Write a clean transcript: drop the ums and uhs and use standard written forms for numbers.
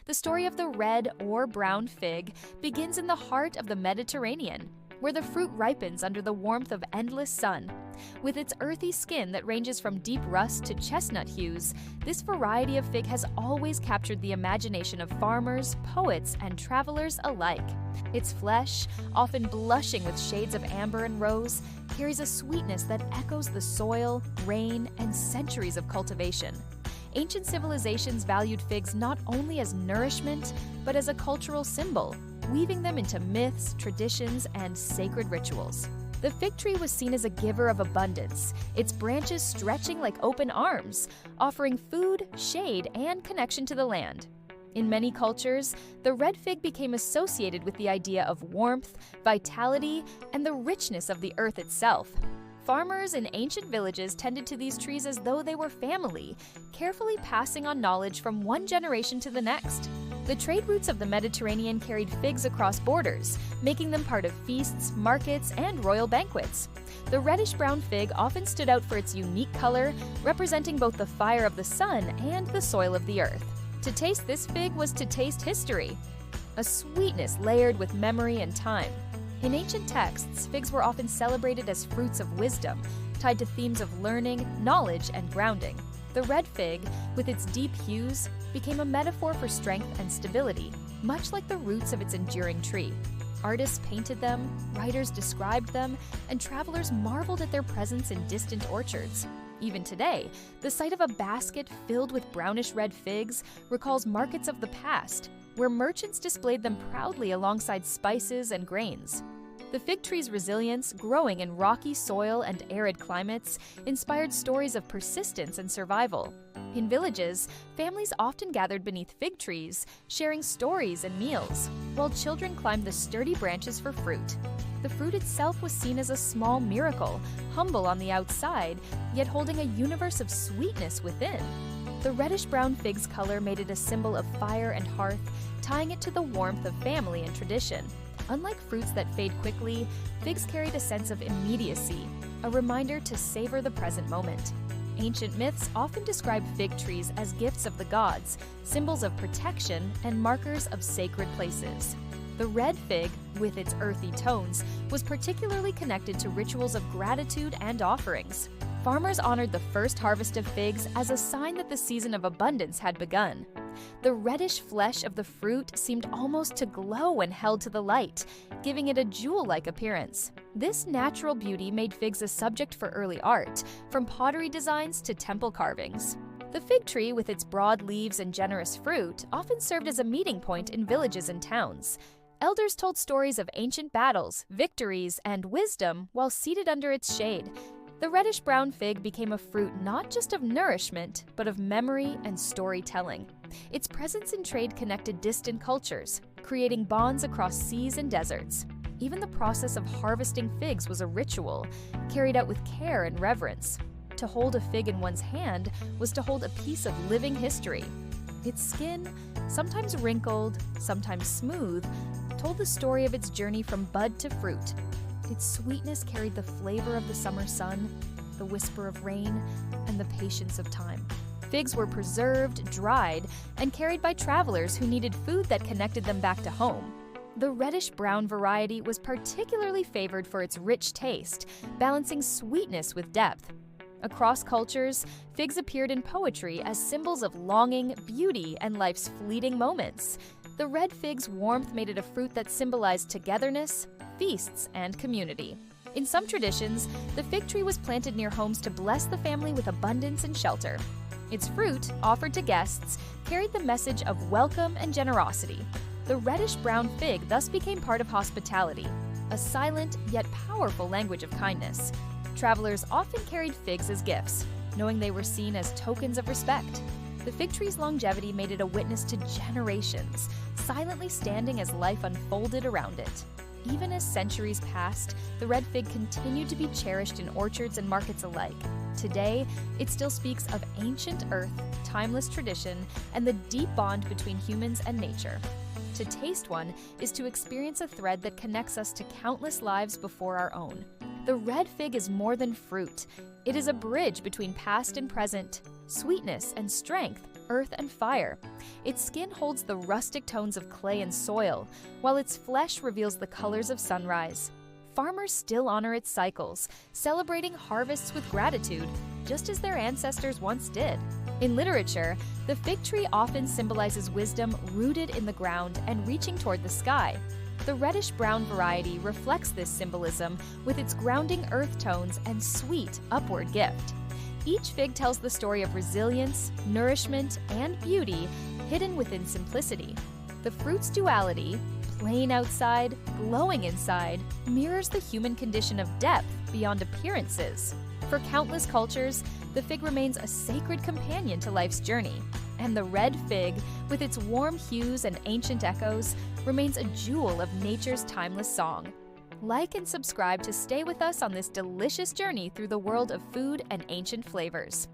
The story of the red or brown fig begins in the heart of the Mediterranean, where the fruit ripens under the warmth of endless sun. With its earthy skin that ranges from deep rust to chestnut hues, this variety of fig has always captured the imagination of farmers, poets, and travelers alike. Its flesh, often blushing with shades of amber and rose, carries a sweetness that echoes the soil, rain, and centuries of cultivation. Ancient civilizations valued figs not only as nourishment, but as a cultural symbol, weaving them into myths, traditions, and sacred rituals. The fig tree was seen as a giver of abundance, its branches stretching like open arms, offering food, shade, and connection to the land. In many cultures, the red fig became associated with the idea of warmth, vitality, and the richness of the earth itself. Farmers in ancient villages tended to these trees as though they were family, carefully passing on knowledge from one generation to the next. The trade routes of the Mediterranean carried figs across borders, making them part of feasts, markets, and royal banquets. The reddish-brown fig often stood out for its unique color, representing both the fire of the sun and the soil of the earth. To taste this fig was to taste history, a sweetness layered with memory and time. In ancient texts, figs were often celebrated as fruits of wisdom, tied to themes of learning, knowledge, and grounding. The red fig, with its deep hues, became a metaphor for strength and stability, much like the roots of its enduring tree. Artists painted them, writers described them, and travelers marveled at their presence in distant orchards. Even today, the sight of a basket filled with brownish-red figs recalls markets of the past, where merchants displayed them proudly alongside spices and grains. The fig tree's resilience, growing in rocky soil and arid climates, inspired stories of persistence and survival. In villages, families often gathered beneath fig trees, sharing stories and meals, while children climbed the sturdy branches for fruit. The fruit itself was seen as a small miracle, humble on the outside, yet holding a universe of sweetness within. The reddish-brown fig's color made it a symbol of fire and hearth, tying it to the warmth of family and tradition. Unlike fruits that fade quickly, figs carried a sense of immediacy, a reminder to savor the present moment. Ancient myths often describe fig trees as gifts of the gods, symbols of protection, and markers of sacred places. The red fig, with its earthy tones, was particularly connected to rituals of gratitude and offerings. Farmers honored the first harvest of figs as a sign that the season of abundance had begun. The reddish flesh of the fruit seemed almost to glow when held to the light, giving it a jewel-like appearance. This natural beauty made figs a subject for early art, from pottery designs to temple carvings. The fig tree, with its broad leaves and generous fruit, often served as a meeting point in villages and towns. Elders told stories of ancient battles, victories, and wisdom while seated under its shade. The reddish-brown fig became a fruit not just of nourishment, but of memory and storytelling. Its presence in trade connected distant cultures, creating bonds across seas and deserts. Even the process of harvesting figs was a ritual, carried out with care and reverence. To hold a fig in one's hand was to hold a piece of living history. Its skin, sometimes wrinkled, sometimes smooth, told the story of its journey from bud to fruit. Its sweetness carried the flavor of the summer sun, the whisper of rain, and the patience of time. Figs were preserved, dried, and carried by travelers who needed food that connected them back to home. The reddish-brown variety was particularly favored for its rich taste, balancing sweetness with depth. Across cultures, figs appeared in poetry as symbols of longing, beauty, and life's fleeting moments. The red fig's warmth made it a fruit that symbolized togetherness, feasts, and community. In some traditions, the fig tree was planted near homes to bless the family with abundance and shelter. Its fruit, offered to guests, carried the message of welcome and generosity. The reddish-brown fig thus became part of hospitality, a silent yet powerful language of kindness. Travelers often carried figs as gifts, knowing they were seen as tokens of respect. The fig tree's longevity made it a witness to generations, silently standing as life unfolded around it. Even as centuries passed, the red fig continued to be cherished in orchards and markets alike. Today, it still speaks of ancient earth, timeless tradition, and the deep bond between humans and nature. To taste one is to experience a thread that connects us to countless lives before our own. The red fig is more than fruit. It is a bridge between past and present, sweetness and strength, earth and fire. Its skin holds the rustic tones of clay and soil, while its flesh reveals the colors of sunrise. Farmers still honor its cycles, celebrating harvests with gratitude, just as their ancestors once did. In literature, the fig tree often symbolizes wisdom rooted in the ground and reaching toward the sky. The reddish-brown variety reflects this symbolism with its grounding earth tones and sweet upward gift. Each fig tells the story of resilience, nourishment, and beauty hidden within simplicity. The fruit's duality, plain outside, glowing inside, mirrors the human condition of depth beyond appearances. For countless cultures, the fig remains a sacred companion to life's journey. And the red fig, with its warm hues and ancient echoes, remains a jewel of nature's timeless song. Like and subscribe to stay with us on this delicious journey through the world of food and ancient flavors.